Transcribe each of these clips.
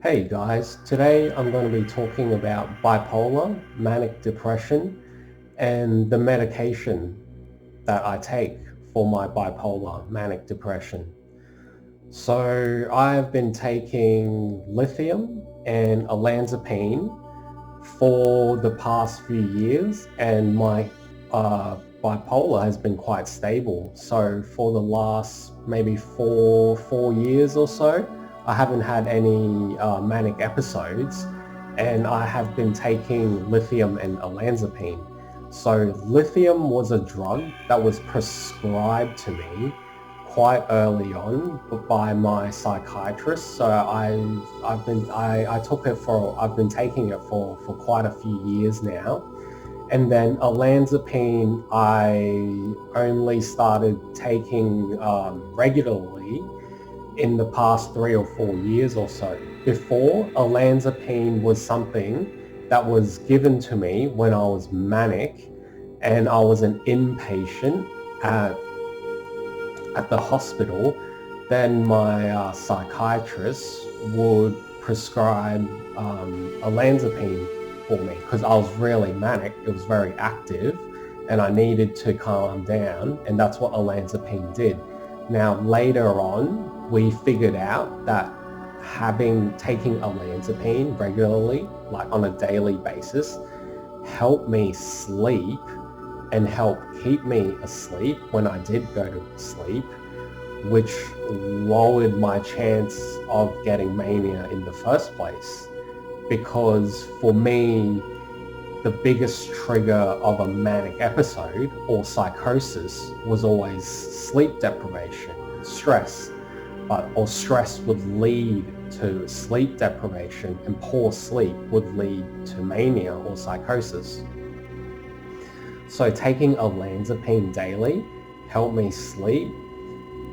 Hey guys, today I'm going to be talking about bipolar, manic depression, and the medication that I take for my bipolar, manic depression. So I've been taking lithium and olanzapine for the past few years, and my bipolar has been quite stable. So for the last maybe four years or so, I haven't had any manic episodes, and I have been taking lithium and olanzapine. So lithium was a drug that was prescribed to me quite early on by my psychiatrist. So I've been taking it for quite a few years now. And then olanzapine I only started taking regularly in the past 3 or 4 years or so. Before, olanzapine was something that was given to me when I was manic and I was an inpatient at the hospital. Then my psychiatrist would prescribe olanzapine for me because I was really manic. It was very active and I needed to calm down, and that's what olanzapine did. Now later on, we figured out that taking olanzapine regularly, like on a daily basis, helped me sleep and help keep me asleep when I did go to sleep, which lowered my chance of getting mania in the first place. Because for me, the biggest trigger of a manic episode or psychosis was always sleep deprivation, stress. Or stress would lead to sleep deprivation, and poor sleep would lead to mania or psychosis. So taking olanzapine daily helped me sleep,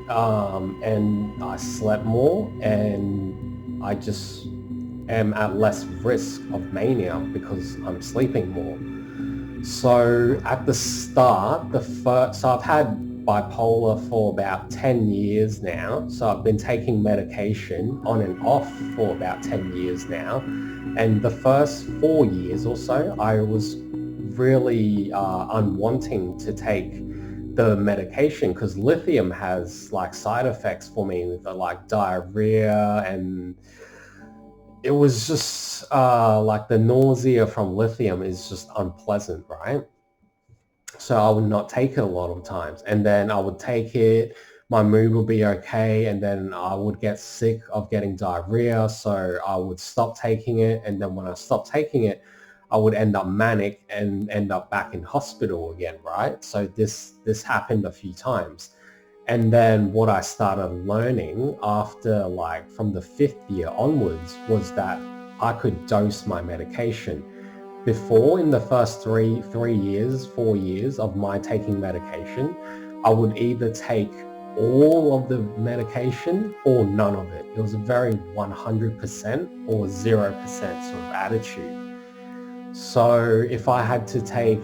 and I slept more, and I just am at less risk of mania because I'm sleeping more. So at the start, so I've had bipolar for about 10 years now. So I've been taking medication on and off for about 10 years now. And the first 4 years or so, I was really unwanting to take the medication because lithium has like side effects for me with like diarrhea, and it was just like the nausea from lithium is just unpleasant, right? So I would not take it a lot of times, and then I would take it, my mood would be okay, and then I would get sick of getting diarrhea, so I would stop taking it, and then when I stopped taking it, I would end up manic and end up back in hospital again, right? So this happened a few times. And then what I started learning after, like, from the 5th year onwards, was that I could dose my medication. Before, in the first 4 years of my taking medication, I would either take all of the medication or none of it. It was a very 100% or 0% sort of attitude. So if I had to take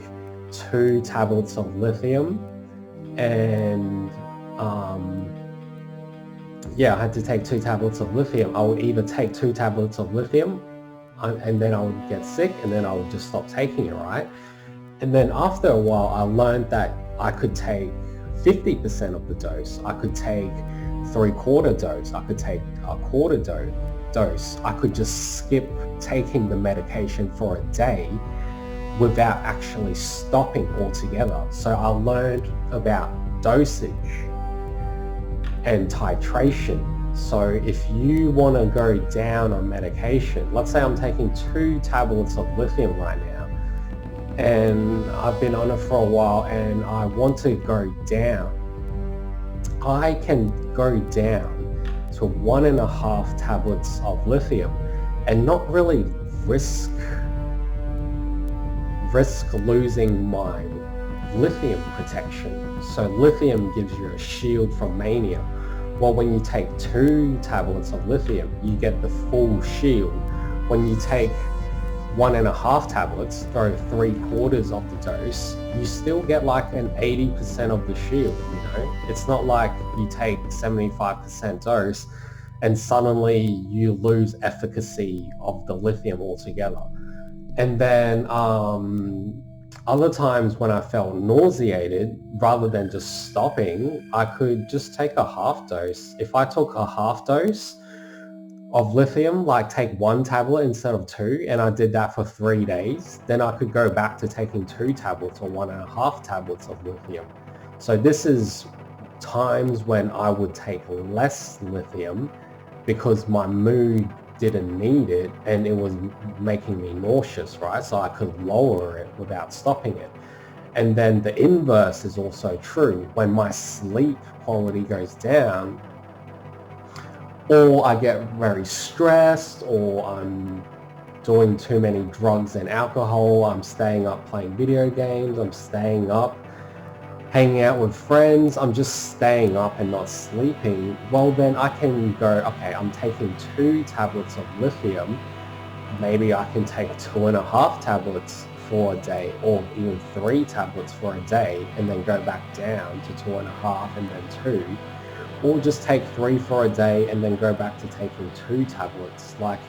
2 tablets of lithium and I had to take 2 tablets of lithium, I would either take 2 tablets of lithium and then I would get sick, and then I would just stop taking it, right? And then after a while, I learned that I could take 50% of the dose. I could take 3/4 dose. I could take a quarter dose. I could just skip taking the medication for a day without actually stopping altogether. So I learned about dosage and titration. So if you want to go down on medication, let's say I'm taking 2 tablets of lithium right now, and I've been on it for a while and I want to go down, I can go down to 1.5 tablets of lithium and not really risk losing my lithium protection. So lithium gives you a shield from mania. Well, when you take 2 tablets of lithium, you get the full shield. When you take 1.5 tablets, go 3/4 of the dose, you still get like an 80% of the shield, you know? It's not like you take 75% dose and suddenly you lose efficacy of the lithium altogether. And then other times when I felt nauseated, rather than just stopping, I could just take a half dose. If I took a half dose of lithium, like take one tablet instead of two, and I did that for 3 days, then I could go back to taking 2 tablets or 1.5 tablets of lithium. So this is times when I would take less lithium because my mood didn't need it and it was making me nauseous, right? So I could lower it without stopping it. And then the inverse is also true. When my sleep quality goes down, or I get very stressed, or I'm doing too many drugs and alcohol, I'm staying up playing video games, I'm staying up hanging out with friends, I'm just staying up and not sleeping, well then I can go, okay, I'm taking 2 tablets of lithium, maybe I can take 2.5 tablets for a day, or even 3 tablets for a day, and then go back down to 2.5 and then 2, or just take 3 for a day and then go back to taking 2 tablets. Like,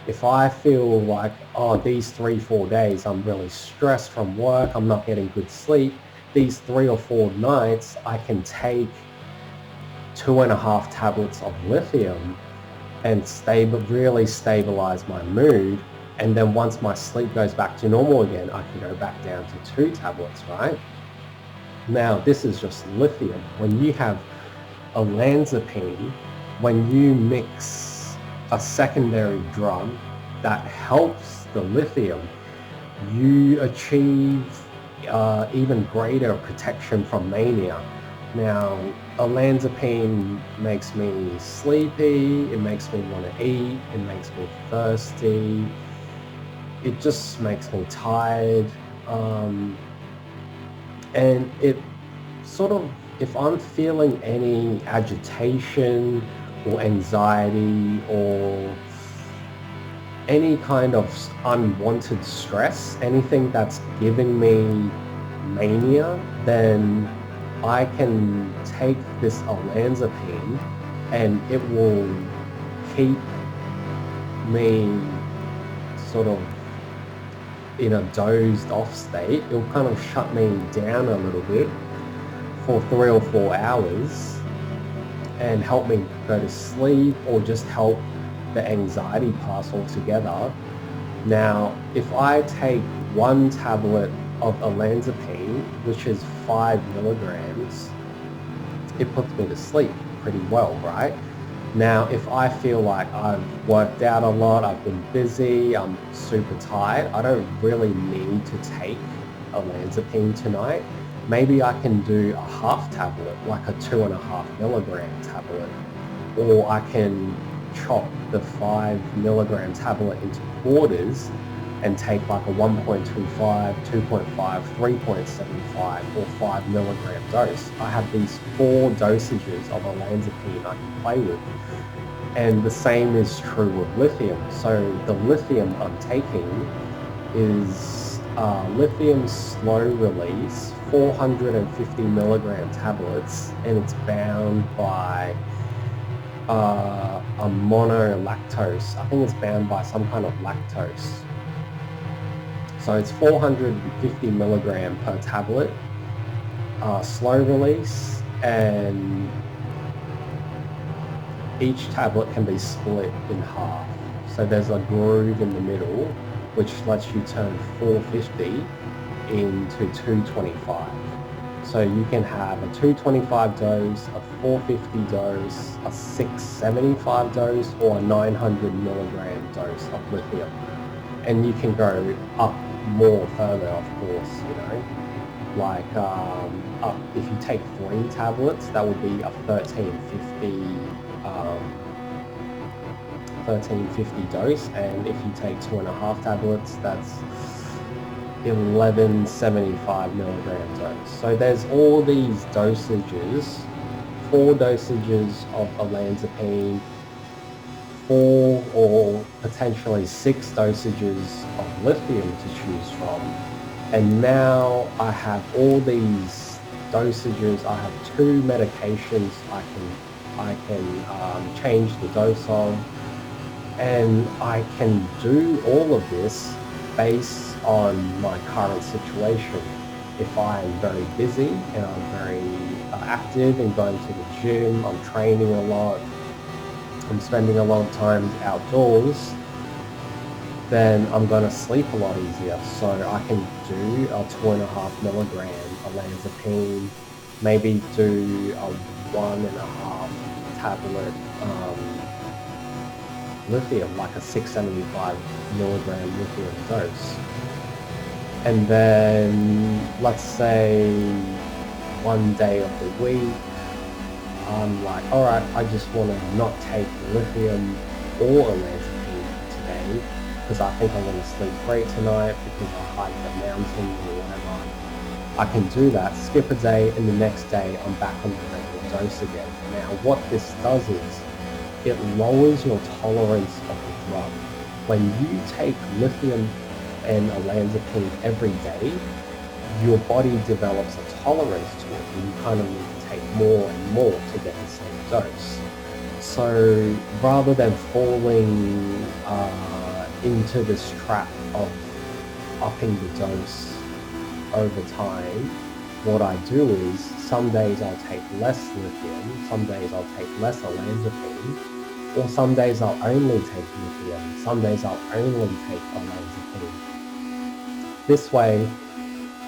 if I feel like, oh, these 3-4 days I'm really stressed from work, I'm not getting good sleep, these 3 or 4 nights I can take 2.5 tablets of lithium and really stabilize my mood. And then once my sleep goes back to normal again, I can go back down to 2 tablets, right? Now, this is just lithium. When you have olanzapine, when you mix a secondary drug that helps the lithium, you achieve even greater protection from mania. Now, olanzapine makes me sleepy, it makes me want to eat, it makes me thirsty, it just makes me tired, and it sort of, if I'm feeling any agitation or anxiety or any kind of unwanted stress, anything that's giving me mania, then I can take this olanzapine and it will keep me sort of in a dozed off state. It'll kind of shut me down a little bit for 3 or 4 hours and help me go to sleep, or just help the anxiety pass altogether. Now, if I take 1 tablet of olanzapine, which is 5 milligrams, it puts me to sleep pretty well, right? Now, if I feel like I've worked out a lot, I've been busy, I'm super tired, I don't really need to take olanzapine tonight. Maybe I can do a half tablet, like a 2.5 milligram tablet, or I can chop the 5 milligram tablet into quarters and take like a 1.25, 2.5, 3.75 or 5 milligram dose. I have these 4 dosages of olanzapine I can play with. And the same is true with lithium. So the lithium I'm taking is lithium slow release, 450 milligram tablets, and it's bound by a monolactose. I think it's bound by some kind of lactose. So it's 450 milligram per tablet, slow release, and each tablet can be split in half. So there's a groove in the middle, which lets you turn 450 into 225. So you can have a 225 dose, a 450 dose, a 675 dose, or a 900 milligram dose of lithium. And you can go up more further, of course, you know, like up, if you take 3 tablets, that would be a 1350 dose, and if you take 2.5 tablets, that's 1175 milligram dose. So there's all these dosages, 4 dosages of olanzapine, 4 or potentially 6 dosages of lithium to choose from. And now I have all these dosages, I have 2 medications I can I can change the dose of, and I can do all of this based on my current situation. If I'm very busy and I'm very active and going to the gym, I'm training a lot, I'm spending a lot of time outdoors, then I'm going to sleep a lot easier. So I can do a 2.5 milligram olanzapine, maybe do a 1.5 tablet lithium, like a 675 milligram lithium dose. And then let's say one day of the week, I'm like, all right, I just want to not take lithium or olanzapine today because I think I'm going to sleep great tonight because I hiked the mountain or whatever. I can do that, skip a day, and the next day I'm back on the regular dose again. Now, what this does is it lowers your tolerance of the drug. When you take lithium and olanzapine every day, your body develops a tolerance to it, and you kind of need to take more and more to get the same dose. So rather than falling into this trap of upping the dose over time, what I do is some days I'll take less lithium, some days I'll take less olanzapine, or some days I'll only take lithium, some days I'll only take olanzapine. This way,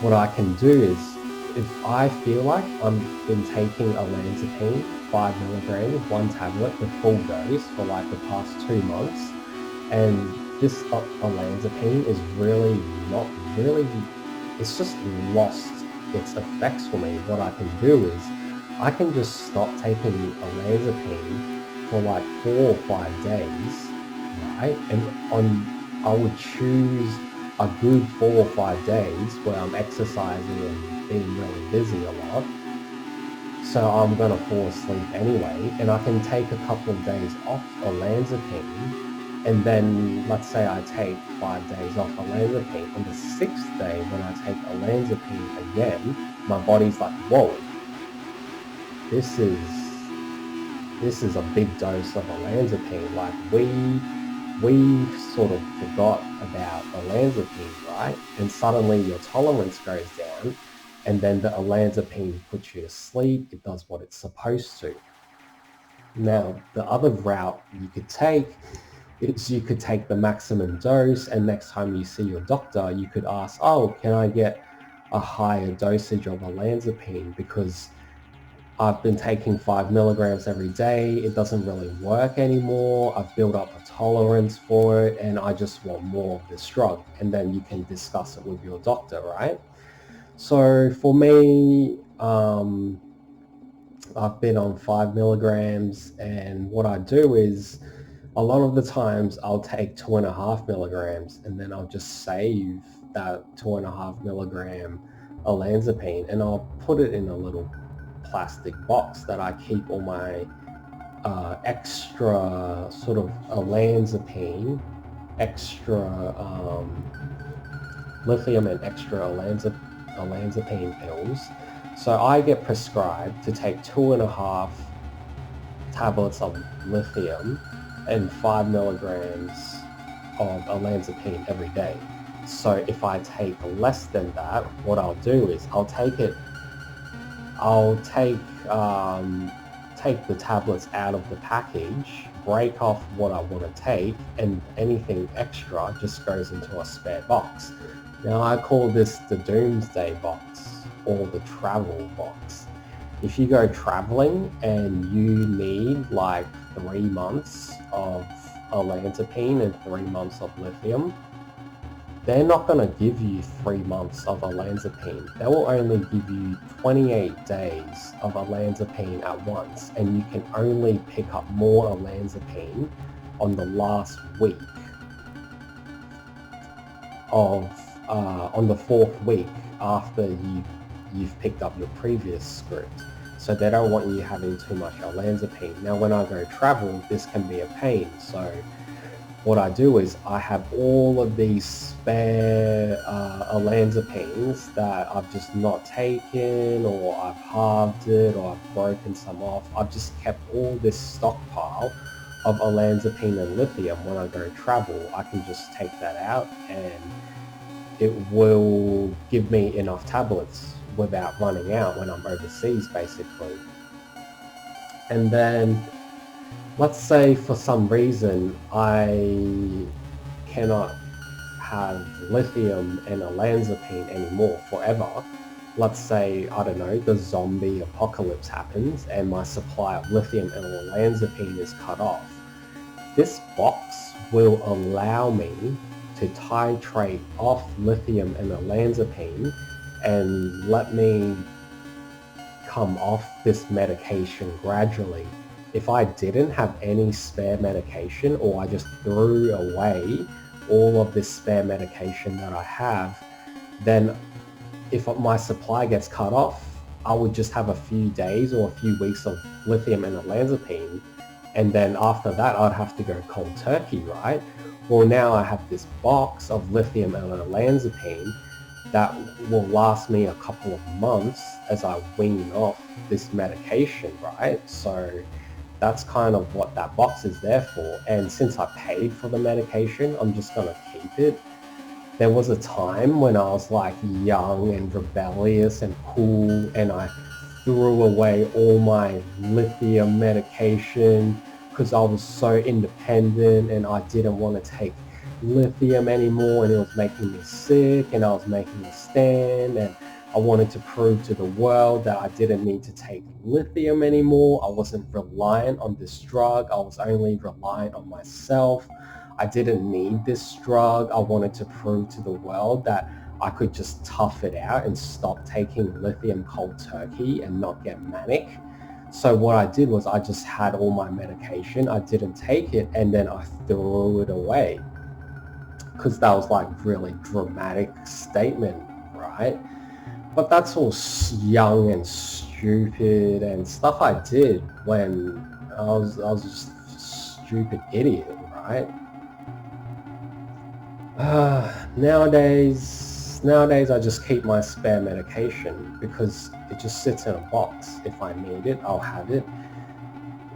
what I can do is, if I feel like I've been taking olanzapine, 5 milligrams, 1 tablet, the full dose for like the past 2 months, and this olanzapine is really not really, it's just lost its effects for me. What I can do is, I can just stop taking olanzapine for like 4 or 5 days, right? And I would choose a good 4 or 5 days where I'm exercising and being really busy a lot. So I'm going to fall asleep anyway, and I can take a couple of days off olanzapine, and then let's say I take 5 days off olanzapine. On the 6th day, when I take olanzapine again, my body's like, whoa, this is a big dose of olanzapine. Like we sort of forgot about olanzapine, right? And suddenly your tolerance goes down, and then the olanzapine puts you to sleep. It does what it's supposed to. Now, the other route you could take is you could take the maximum dose, and next time you see your doctor, you could ask, oh, can I get a higher dosage of olanzapine because I've been taking 5 milligrams every day. It doesn't really work anymore. I've built up a tolerance for it, and I just want more of this drug. And then you can discuss it with your doctor, right? So for me, I've been on 5 milligrams, and what I do is, a lot of the times I'll take 2.5 milligrams, and then I'll just save that 2.5 milligram olanzapine, and I'll put it in a little plastic box that I keep all my extra sort of olanzapine, extra lithium and extra olanzapine pills. So I get prescribed to take 2.5 tablets of lithium and 5 milligrams of olanzapine every day. So if I take less than that, what I'll do is I'll take the tablets out of the package, break off what I want to take, and anything extra just goes into a spare box. Now I call this the doomsday box or the travel box. If you go traveling and you need like 3 months of olanzapine and 3 months of lithium, they're not going to give you 3 months of olanzapine. They will only give you 28 days of olanzapine at once, and you can only pick up more olanzapine on the last week of, on the 4th week after you've picked up your previous script. So they don't want you having too much olanzapine. Now when I go travel, this can be a pain. So what I do is I have all of these spare olanzapines that I've just not taken, or I've halved it, or I've broken some off. I've just kept all this stockpile of olanzapine and lithium. When I go travel, I can just take that out and it will give me enough tablets without running out when I'm overseas, basically. And then let's say for some reason I cannot have lithium and olanzapine anymore forever. Let's say, I don't know, the zombie apocalypse happens and my supply of lithium and olanzapine is cut off. This box will allow me to titrate off lithium and olanzapine and let me come off this medication gradually. If I didn't have any spare medication, or I just threw away all of this spare medication that I have, then if my supply gets cut off, I would just have a few days or a few weeks of lithium and olanzapine, and then after that I'd have to go cold turkey, right? Well, now I have this box of lithium and olanzapine that will last me a couple of months as I wean off this medication, right? So that's kind of what that box is there for. And since I paid for the medication, I'm just going to keep it. There was a time when I was like young and rebellious and cool, and I threw away all my lithium medication because I was so independent and I didn't want to take lithium anymore, and it was making me sick, and I was making a stand, and I wanted to prove to the world that I didn't need to take lithium anymore. I wasn't reliant on this drug. I was only reliant on myself. I didn't need this drug. I wanted to prove to the world that I could just tough it out and stop taking lithium cold turkey and not get manic. So what I did was I just had all my medication. I didn't take it, and then I threw it away because that was like really dramatic statement, right? But that's all young and stupid and stuff I did when I was just a stupid idiot, right? Nowadays I just keep my spare medication because it just sits in a box. If I need it, I'll have it.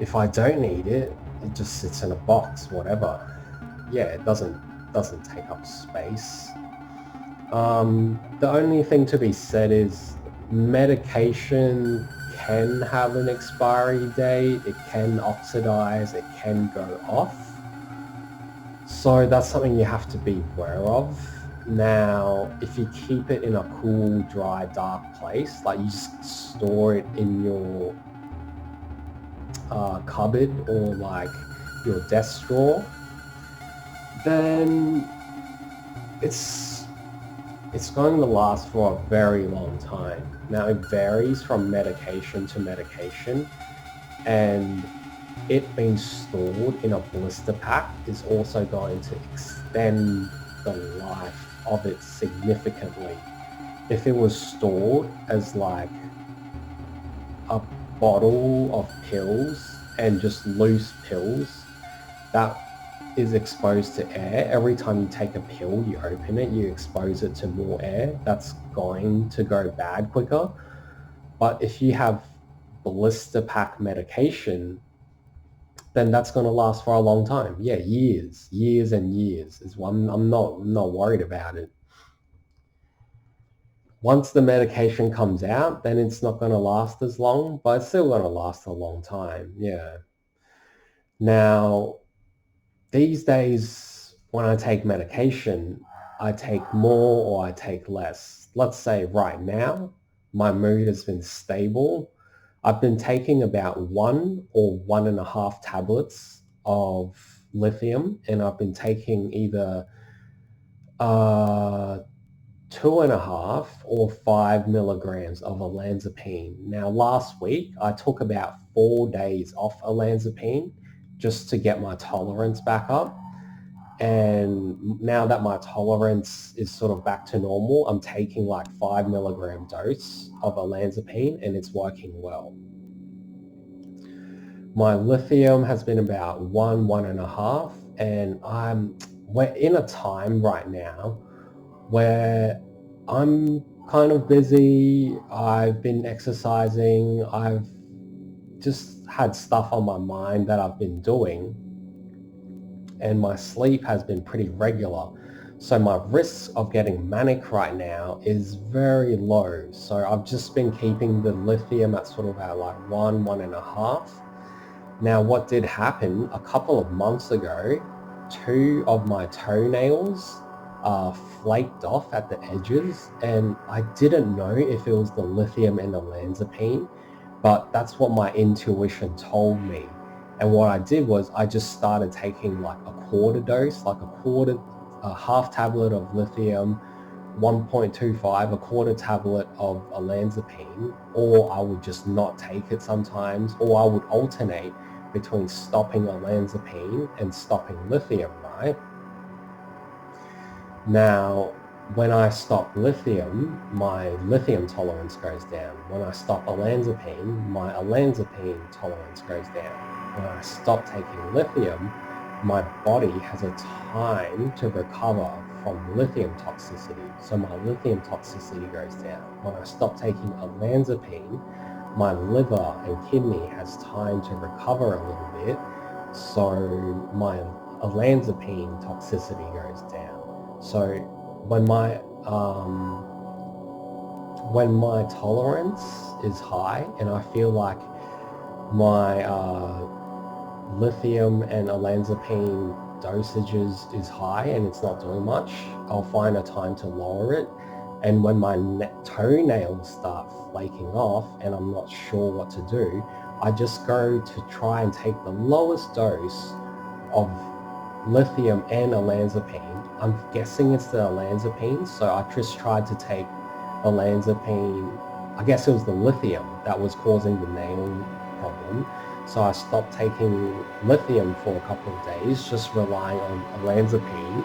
If I don't need it, it just sits in a box, whatever. Yeah, it doesn't take up space. The only thing to be said is medication can have an expiry date, it can oxidize, it can go off. So that's something you have to be aware of. Now, if you keep it in a cool, dry, dark place, like you just store it in your cupboard or like your desk drawer, then it's going to last for a very long time. Now, it varies from medication to medication, and it being stored in a blister pack is also going to extend the life of it significantly. If it was stored as like a bottle of pills and just loose pills that is exposed to air, every time you take a pill, you open it, you expose it to more air, that's going to go bad quicker. But if you have blister pack medication, then that's going to last for a long time. Yeah, years and years is one. I'm not worried about it. Once the medication comes out, then it's not going to last as long, but it's still going to last a long time. Yeah. Now, these days, when I take medication, I take more or I take less. Let's say right now, my mood has been stable. I've been taking about 1 or 1.5 tablets of lithium, and I've been taking either uh, 2.5 or 5 milligrams of olanzapine. Now, last week, I took about 4 days off olanzapine just to get my tolerance back up. And now that my tolerance is sort of back to normal, I'm taking like 5 milligram dose of olanzapine, and it's working well. My lithium has been about 1.5. and we're in a time right now where I'm kind of busy. I've been exercising. I've just had stuff on my mind that I've been doing, and my sleep has been pretty regular. So my risk of getting manic right now is very low. So I've just been keeping the lithium at sort of at like 1.5. Now, what did happen a couple of months ago, 2 of my toenails flaked off at the edges, and I didn't know if it was the lithium and olanzapine, but that's what my intuition told me. And what I did was I just started taking like a quarter dose, like a half tablet of lithium, 1.25, a quarter tablet of olanzapine, or I would just not take it sometimes, or I would alternate between stopping olanzapine and stopping lithium, right? Now, when I stop lithium, my lithium tolerance goes down. When I stop olanzapine, my olanzapine tolerance goes down. When I stop taking lithium, my body has a time to recover from lithium toxicity. So my lithium toxicity goes down. When I stop taking olanzapine, my liver and kidney has time to recover a little bit. So my olanzapine toxicity goes down. So when my tolerance is high and I feel like my lithium and olanzapine dosages is high and it's not doing much, I'll find a time to lower it. And when my toenails start flaking off and I'm not sure what to do, I just go to try and take the lowest dose of lithium and olanzapine. I'm guessing it's the olanzapine, so I just tried to take olanzapine. I guess it was the lithium that was causing the nail problem. So I stopped taking lithium for a couple of days, just relying on olanzapine.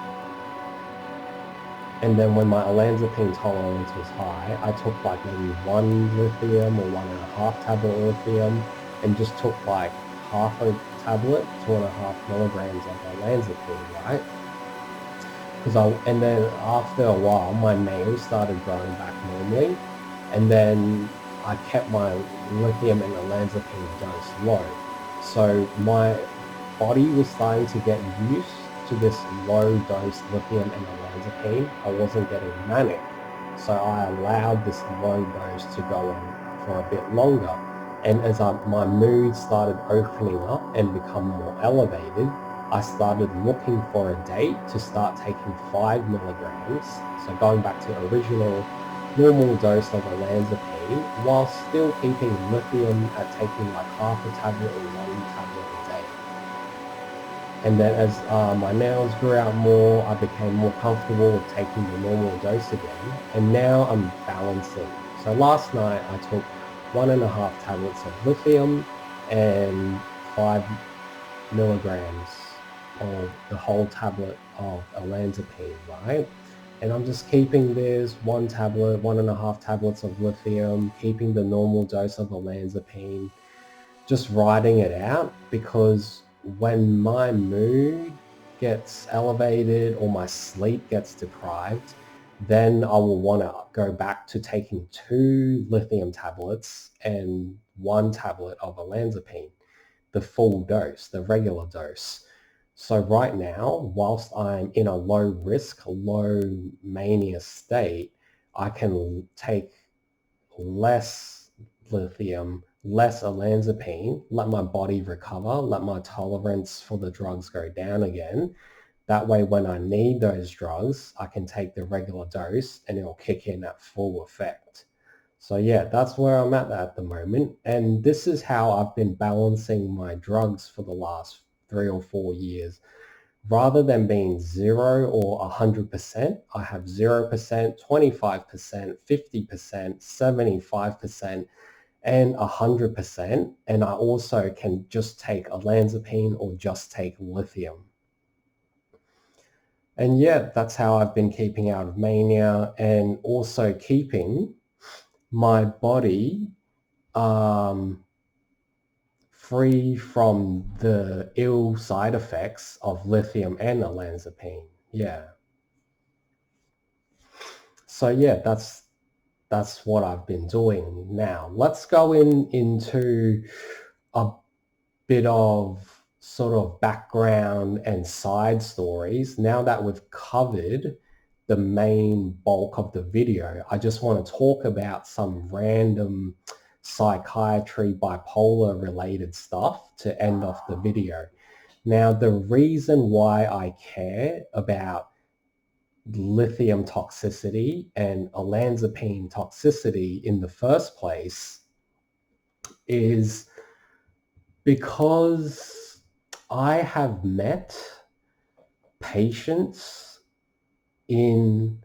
And then when my olanzapine tolerance was high, I took like maybe 1 lithium or 1.5 tablet of lithium, and just took like half a tablet, 2.5 milligrams of olanzapine, right? And then after a while, my nails started growing back normally, and then I kept my lithium and olanzapine dose low. So my body was starting to get used to this low dose lithium and olanzapine. I wasn't getting manic, so I allowed this low dose to go on for a bit longer. And as my mood started opening up and become more elevated, I started looking for a date to start taking 5 milligrams. So going back to original normal dose of olanzapine, while still keeping lithium at taking like half a tablet or 1 tablet a day. And then as my nails grew out more, I became more comfortable with taking the normal dose again. And now I'm balancing. So last night I took 1.5 tablets of lithium and 5 milligrams of the whole tablet of olanzapine, right? And I'm just keeping this 1 tablet, 1.5 tablets of lithium, keeping the normal dose of olanzapine, just riding it out, because when my mood gets elevated or my sleep gets deprived, then I will want to go back to taking 2 lithium tablets and 1 tablet of olanzapine, the full dose, the regular dose. So right now, whilst I'm in a low risk, low mania state, I can take less lithium, less olanzapine, let my body recover, let my tolerance for the drugs go down again. That way, when I need those drugs, I can take the regular dose and it'll kick in at full effect. So yeah, that's where I'm at the moment. And this is how I've been balancing my drugs for the last 3 or 4 years. Rather than being 0 or 100%, I have 0%, 25%, 50%, 75%, and 100%. And I also can just take olanzapine or just take lithium. And yeah, that's how I've been keeping out of mania, and also keeping my body free from the ill side effects of lithium and olanzapine. Yeah. So yeah, that's what I've been doing now. Let's go into a bit of sort of background and side stories. Now that we've covered the main bulk of the video, I just want to talk about some random psychiatry, bipolar related stuff to end off the video. Now, the reason why I care about lithium toxicity and olanzapine toxicity in the first place is because I have met patients in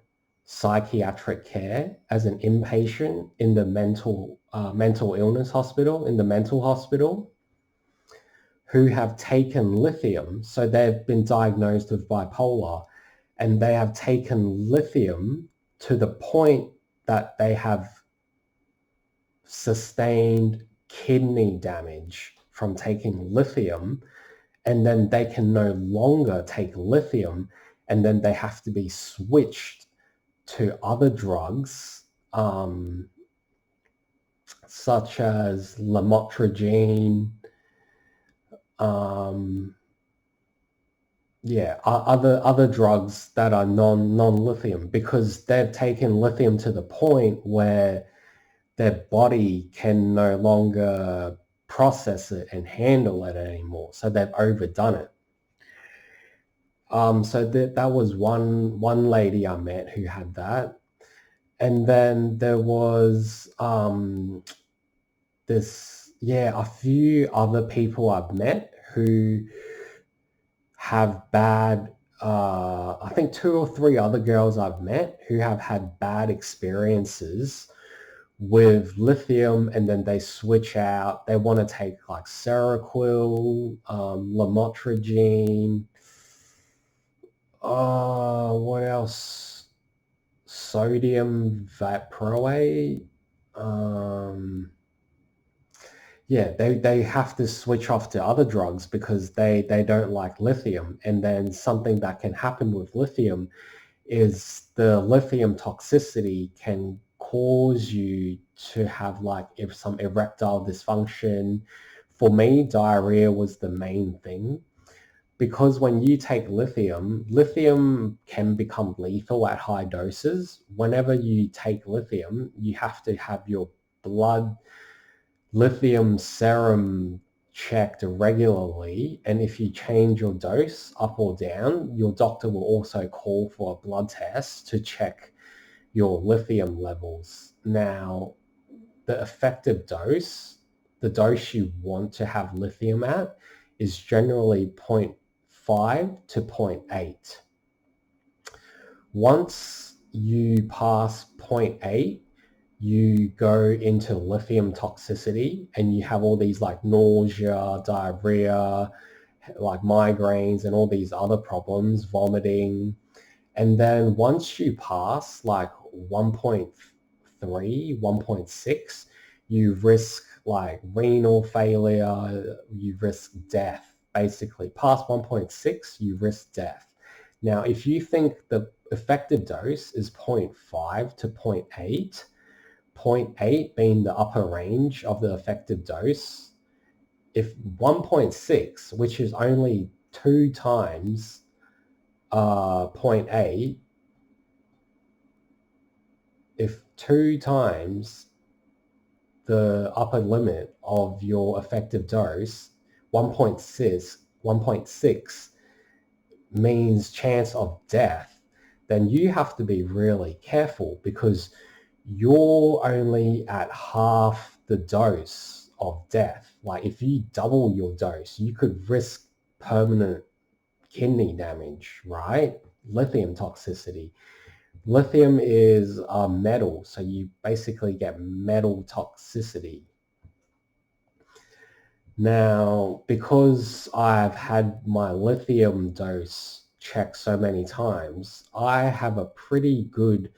psychiatric care as an inpatient in the mental illness hospital, in the mental hospital, who have taken lithium. So they've been diagnosed with bipolar, and they have taken lithium to the point that they have sustained kidney damage from taking lithium, and then they can no longer take lithium, and then they have to be switched to other drugs, such as lamotrigine, other drugs that are non-lithium, because they've taken lithium to the point where their body can no longer process it and handle it anymore. So they've overdone it. So that was one lady I met who had that. And then there was a few other people I've met who have bad, I think 2 or 3 other girls I've met who have had bad experiences with lithium, and then they switch out. They want to take like Seroquel, lamotrigine, what else? Sodium valproate. They have to switch off to other drugs because they don't like lithium. And then something that can happen with lithium is the lithium toxicity can cause you to have like some erectile dysfunction. For me, diarrhea was the main thing, because when you take lithium can become lethal at high doses. Whenever you take lithium, you have to have your blood lithium serum checked regularly, and if you change your dose up or down, your doctor will also call for a blood test to check your lithium levels. Now, the effective dose, the dose you want to have lithium at, is generally 0.5 to 0.8. Once you pass 0.8, you go into lithium toxicity, and you have all these like nausea, diarrhea, like migraines, and all these other problems, vomiting. And then once you pass like 1.3, 1.6, you risk like renal failure, you risk death. Basically, past 1.6, you risk death. Now, if you think the effective dose is 0.5 to 0.8, 0.8 being the upper range of the effective dose, if 1.6, which is only 2 times 0.8, if 2 times the upper limit of your effective dose, 1.6 means chance of death, then you have to be really careful, because you're only at half the dose of death. Like if you double your dose, you could risk permanent kidney damage, right? Lithium toxicity. Lithium is a metal, so you basically get metal toxicity. Now, because I've had my lithium dose checked so many times, I have a pretty good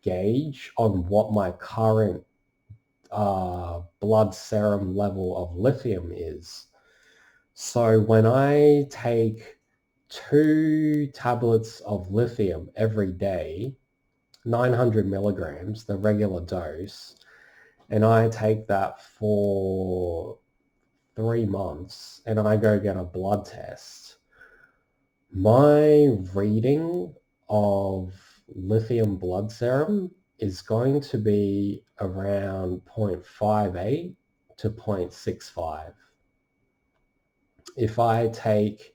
gauge on what my current blood serum level of lithium is. So when I take 2 tablets of lithium every day, 900 milligrams, the regular dose, and I take that for 3 months and I go get a blood test, my reading of lithium blood serum is going to be around 0.58 to 0.65. If I take,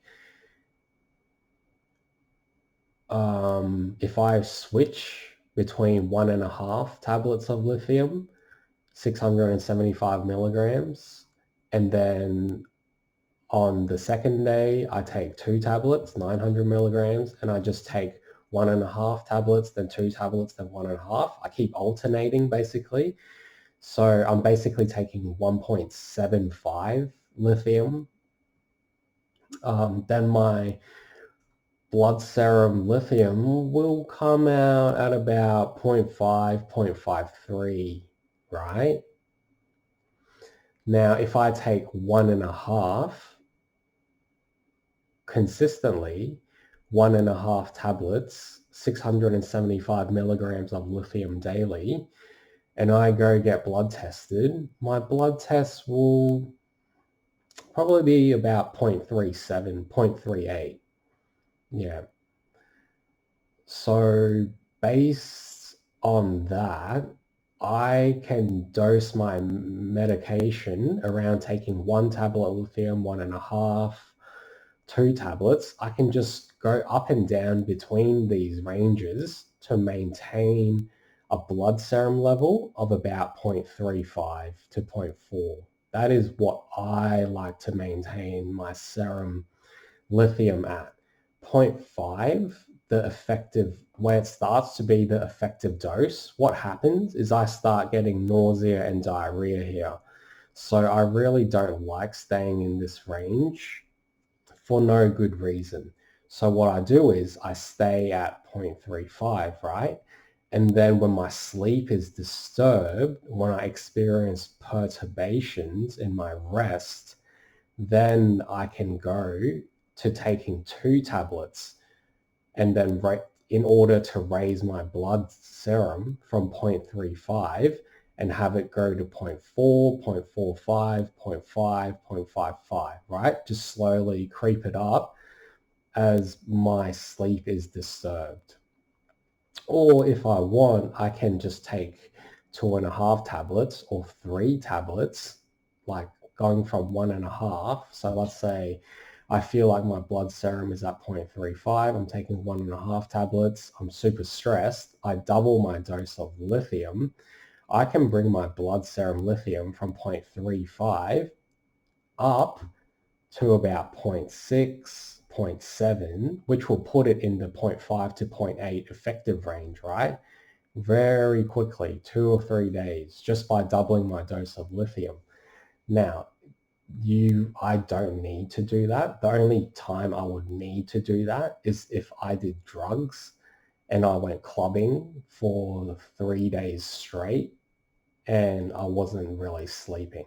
if I switch between 1.5 tablets of lithium, 675 milligrams, and then on the second day, I take 2 tablets, 900 milligrams, and I just take 1.5 tablets, then 2 tablets, then 1.5. I keep alternating basically. So I'm basically taking 1.75 lithium. Then my blood serum lithium will come out at about 0.5, 0.53, right? Now, if I take 1.5 consistently, 1.5 tablets, 675 milligrams of lithium daily, and I go get blood tested, my blood test will probably be about 0.37, 0.38. Yeah. So based on that, I can dose my medication around taking 1 tablet of lithium, 1.5, 2 tablets. I can just go up and down between these ranges to maintain a blood serum level of about 0.35 to 0.4. That is what I like to maintain my serum lithium at. 0.5, the effective, where it starts to be the effective dose, what happens is I start getting nausea and diarrhea here. So I really don't like staying in this range for no good reason. So what I do is I stay at 0.35, right? And then when my sleep is disturbed, when I experience perturbations in my rest, then I can go to taking 2 tablets and then in order to raise my blood serum from 0.35 and have it go to 0.4, 0.45, 0.5, 0.55, right? Just slowly creep it up as my sleep is disturbed. Or if I want, I can just take 2.5 tablets or 3 tablets, like going from 1.5. So let's say I feel like my blood serum is at 0.35. I'm taking 1.5 tablets. I'm super stressed. I double my dose of lithium. I can bring my blood serum lithium from 0.35 up to about 0.6, 0.7, which will put it in the 0.5 to 0.8 effective range, right? Very quickly, 2 or 3 days, just by doubling my dose of lithium. Now, I don't need to do that. The only time I would need to do that is if I did drugs and I went clubbing for 3 days straight and I wasn't really sleeping.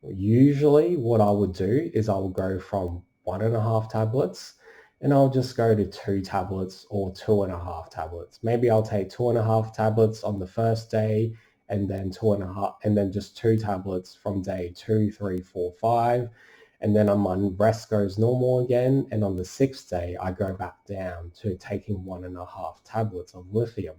Usually what I would do is I will go from 1.5 tablets and I'll just go to 2 tablets or 2.5 tablets. Maybe I'll take 2.5 tablets on the first day and then 2.5 and then just 2 tablets from day 2, 3, 4, 5. And then my rest goes normal again. And on the 6th day, I go back down to taking 1.5 tablets of lithium.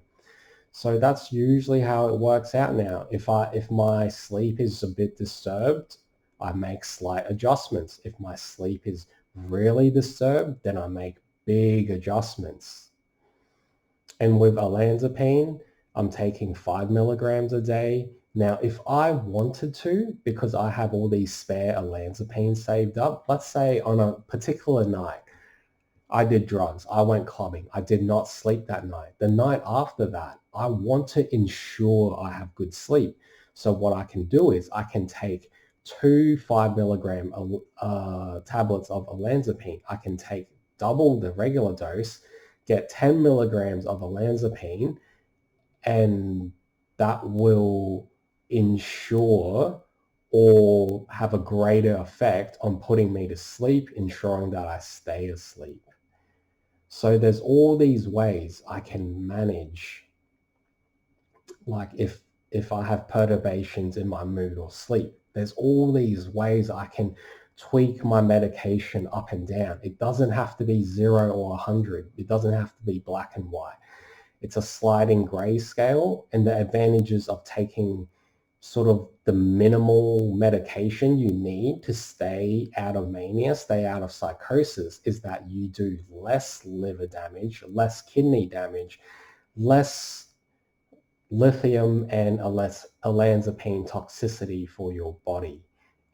So that's usually how it works out now. If my sleep is a bit disturbed, I make slight adjustments. If my sleep is really disturbed, then I make big adjustments. And with olanzapine, I'm taking 5 milligrams a day. Now, if I wanted to, because I have all these spare olanzapine saved up, let's say on a particular night, I did drugs. I went clubbing. I did not sleep that night. The night after that, I want to ensure I have good sleep. So what I can do is I can take 2 5-milligram tablets of olanzapine. I can take double the regular dose, get 10 milligrams of olanzapine, and that will ensure or have a greater effect on putting me to sleep, ensuring that I stay asleep. So there's all these ways I can manage, like if I have perturbations in my mood or sleep, there's all these ways I can tweak my medication up and down. It doesn't have to be 0 or 100. It doesn't have to be black and white. It's a sliding gray scale, and the advantages of taking sort of the minimal medication you need to stay out of mania, stay out of psychosis, is that you do less liver damage, less kidney damage, less lithium and olanzapine toxicity for your body.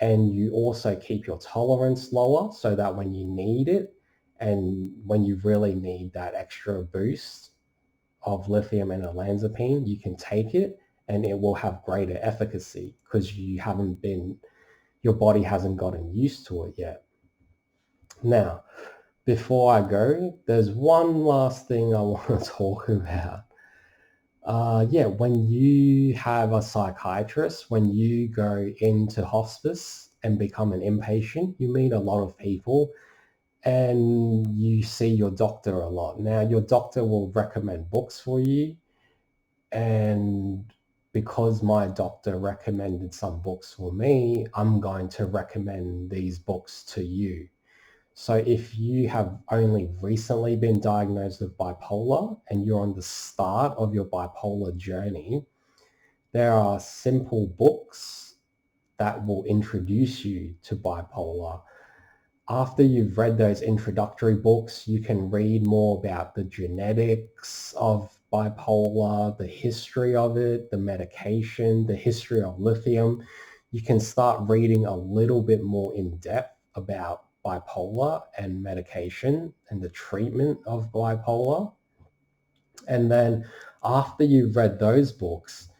And you also keep your tolerance lower so that when you need it and when you really need that extra boost of lithium and olanzapine, you can take it and it will have greater efficacy because your body hasn't gotten used to it yet. Now, before I go, there's one last thing I want to talk about. When you have a psychiatrist, when you go into hospice and become an inpatient, you meet a lot of people and you see your doctor a lot. Now, your doctor will recommend books for you, and because my doctor recommended some books for me, I'm going to recommend these books to you. So if you have only recently been diagnosed with bipolar and you're on the start of your bipolar journey, there are simple books that will introduce you to bipolar. After you've read those introductory books, you can read more about the genetics of bipolar, the history of it, the medication, the history of lithium. You can start reading a little bit more in depth about bipolar and medication and the treatment of bipolar. And then after you've read those books,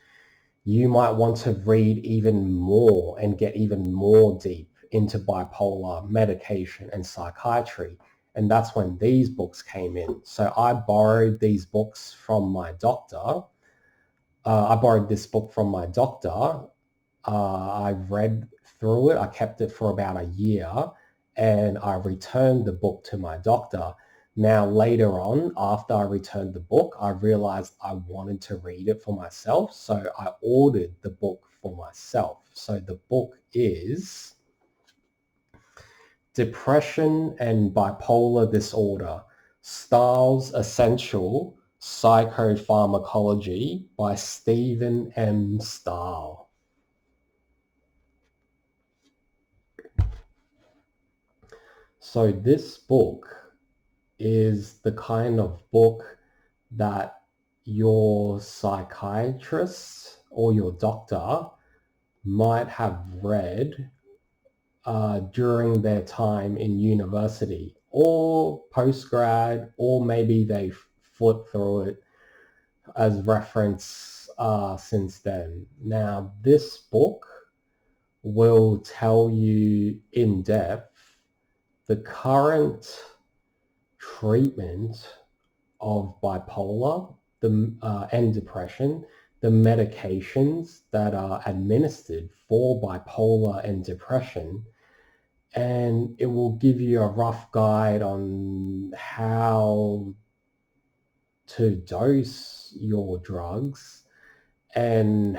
you might want to read even more and get even more deep into bipolar medication and psychiatry. And that's when these books came in. So I borrowed these books from my doctor. I borrowed this book from my doctor. I read through it. I kept it for about a year and I returned the book to my doctor. Now, later on, after I returned the book, I realized I wanted to read it for myself. So I ordered the book for myself. So the book is Depression and Bipolar Disorder, Stahl's Essential Psychopharmacology by Stephen M. Stahl. So this book is the kind of book that your psychiatrist or your doctor might have read during their time in university or postgrad, or maybe they flipped through it as reference since then. Now, this book will tell you in depth the current treatment of bipolar and depression, the medications that are administered for bipolar and depression, and it will give you a rough guide on how to dose your drugs and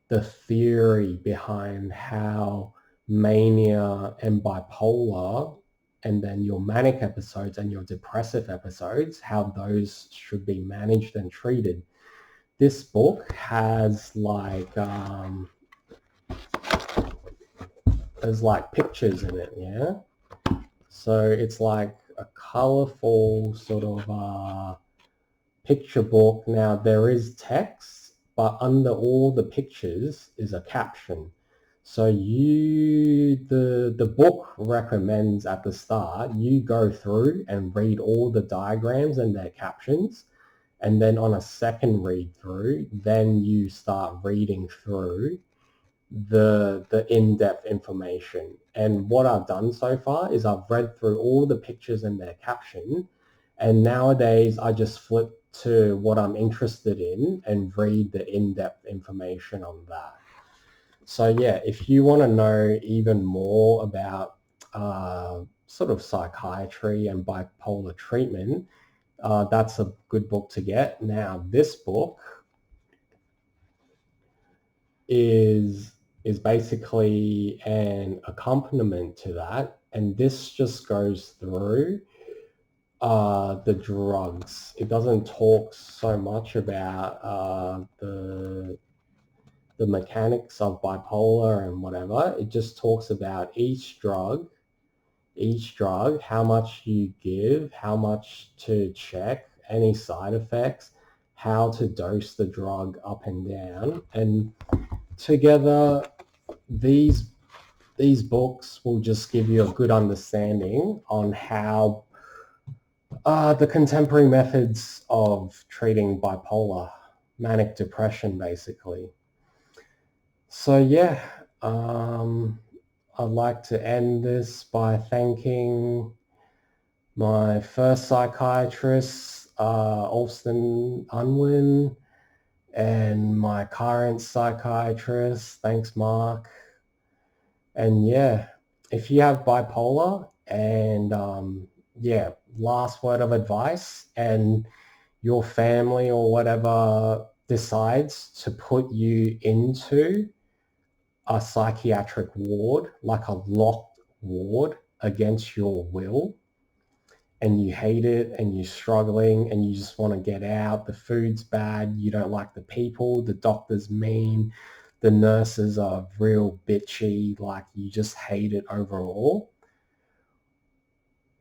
the theory behind how mania and bipolar and then your manic episodes and your depressive episodes, how those should be managed and treated. This book has there's like pictures in it, yeah? So it's like a colorful sort of picture book. Now there is text, but under all the pictures is a caption. So the book recommends at the start, you go through and read all the diagrams and their captions. And then on a second read through, then you start reading through the in-depth information. And what I've done so far is I've read through all the pictures and their caption. And nowadays I just flip to what I'm interested in and read the in-depth information on that. So yeah, if you want to know even more about sort of psychiatry and bipolar treatment, that's a good book to get. Now, this book is basically an accompaniment to that, and this just goes through the drugs. It doesn't talk so much about the mechanics of bipolar and whatever. It just talks about each drug, how much you give, how much to check, any side effects, how to dose the drug up and down. And together, these books will just give you a good understanding on how the contemporary methods of treating bipolar, manic depression, basically. So yeah, I'd like to end this by thanking my first psychiatrist, Alston Unwin, and my current psychiatrist. Thanks, Mark. And yeah, if you have bipolar and yeah, last word of advice, and your family or whatever decides to put you into a psychiatric ward, like a locked ward against your will, and you hate it and you're struggling and you just want to get out, the food's bad, you don't like the people, the doctor's mean, the nurses are real bitchy, like you just hate it overall,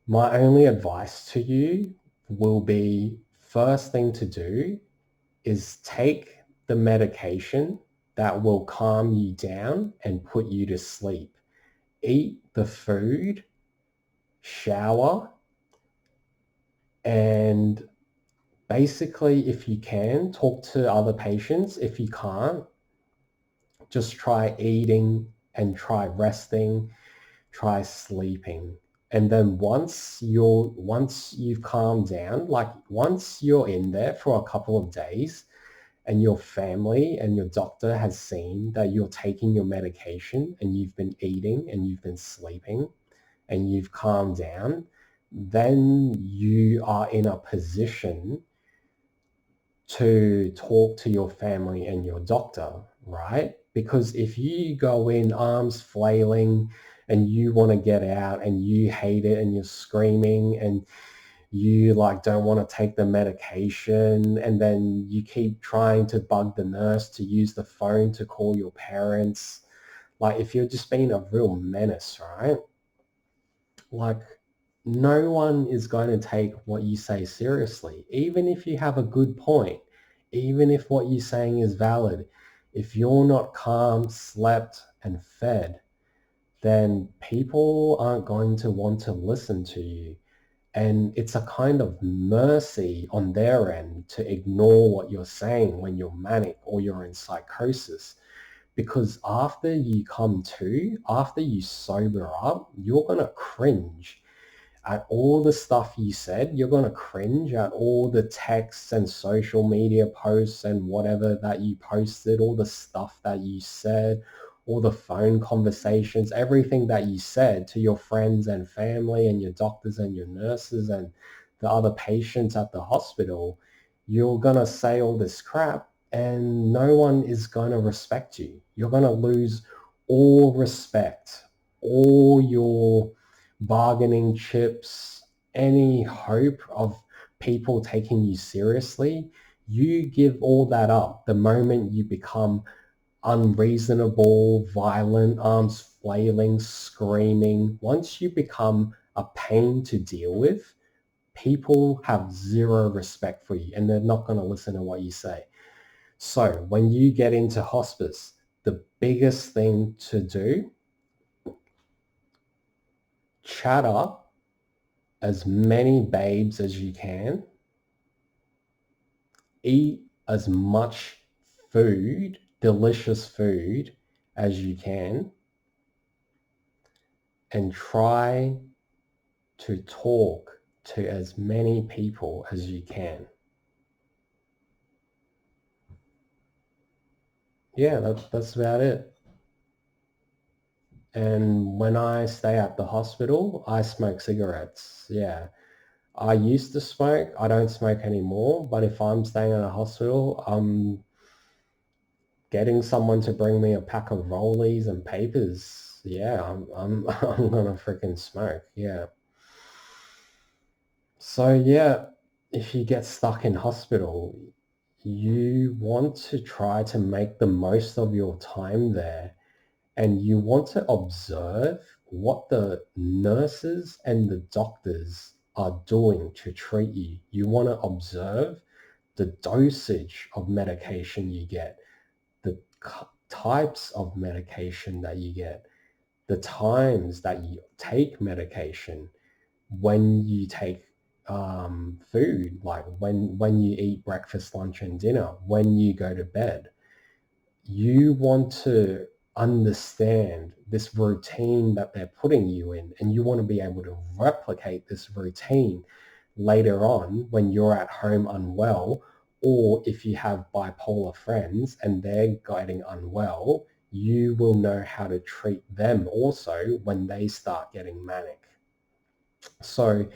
my only advice to you will be, first thing to do is take the medication that will calm you down and put you to sleep. Eat the food, shower, and basically, if you can, talk to other patients. If you can't, just try eating and try resting, try sleeping. And then once you've calmed down, like once you're in there for a couple of days and your family and your doctor has seen that you're taking your medication and you've been eating and you've been sleeping and you've calmed down, then you are in a position to talk to your family and your doctor, right? Because if you go in arms flailing and you want to get out and you hate it and you're screaming and you like don't want to take the medication, and then you keep trying to bug the nurse to use the phone to call your parents, like if you're just being a real menace, right? Like no one is going to take what you say seriously, even if you have a good point, even if what you're saying is valid. If you're not calm, slept, and fed, then people aren't going to want to listen to you. And it's a kind of mercy on their end to ignore what you're saying when you're manic or you're in psychosis. Because after you come to, after you sober up, you're going to cringe at all the stuff you said. You're going to cringe at all the texts and social media posts and whatever that you posted, all the stuff that you said, all the phone conversations, everything that you said to your friends and family and your doctors and your nurses and the other patients at the hospital. You're going to say all this crap and no one is going to respect you. You're going to lose all respect, all your bargaining chips, any hope of people taking you seriously. You give all that up the moment you become unreasonable, violent, arms flailing, screaming. Once you become a pain to deal with, people have zero respect for you and they're not going to listen to what you say. So when you get into hospice, the biggest thing to do, chat up as many babes as you can, eat as much food, delicious food as you can, and try to talk to as many people as you can. Yeah, that's about it. And when I stay at the hospital, I smoke cigarettes. Yeah. I used to smoke. I don't smoke anymore. But if I'm staying in a hospital, I'm getting someone to bring me a pack of rollies and papers. Yeah, I'm gonna freaking smoke. Yeah. So yeah, if you get stuck in hospital, you want to try to make the most of your time there, and you want to observe what the nurses and the doctors are doing to treat you. You want to observe the dosage of medication you get, the types of medication that you get, the times that you take medication, when you take food, like when you eat breakfast, lunch, and dinner, when you go to bed. You want to understand this routine that they're putting you in, and you want to be able to replicate this routine later on when you're at home unwell, or if you have bipolar friends and they're getting unwell, you will know how to treat them also when they start getting manic. So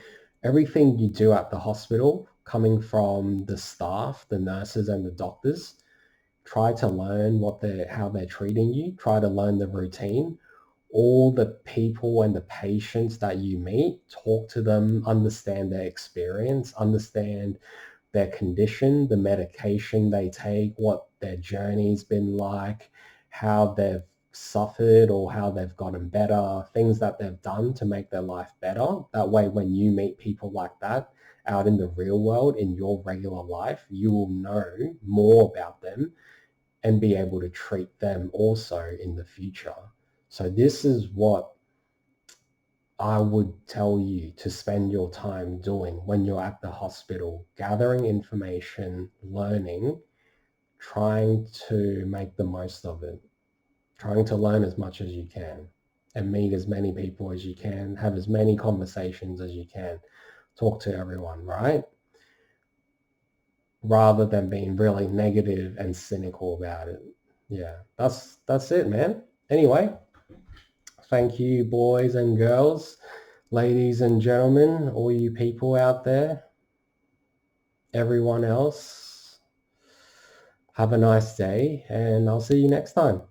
everything you do at the hospital, coming from the staff, the nurses and the doctors, try to learn how they're treating you, try to learn the routine. All the people and the patients that you meet, talk to them, understand their experience, understand their condition, the medication they take, what their journey's been like, how they've suffered or how they've gotten better, things that they've done to make their life better. That way, when you meet people like that out in the real world, in your regular life, you will know more about them and be able to treat them also in the future. So this is what I would tell you to spend your time doing when you're at the hospital, gathering information, learning, trying to make the most of it, trying to learn as much as you can and meet as many people as you can, have as many conversations as you can, talk to everyone, right? Rather than being really negative and cynical about it. Yeah, that's it, man. Anyway, thank you, boys and girls, ladies and gentlemen, all you people out there, everyone else. Have a nice day, and I'll see you next time.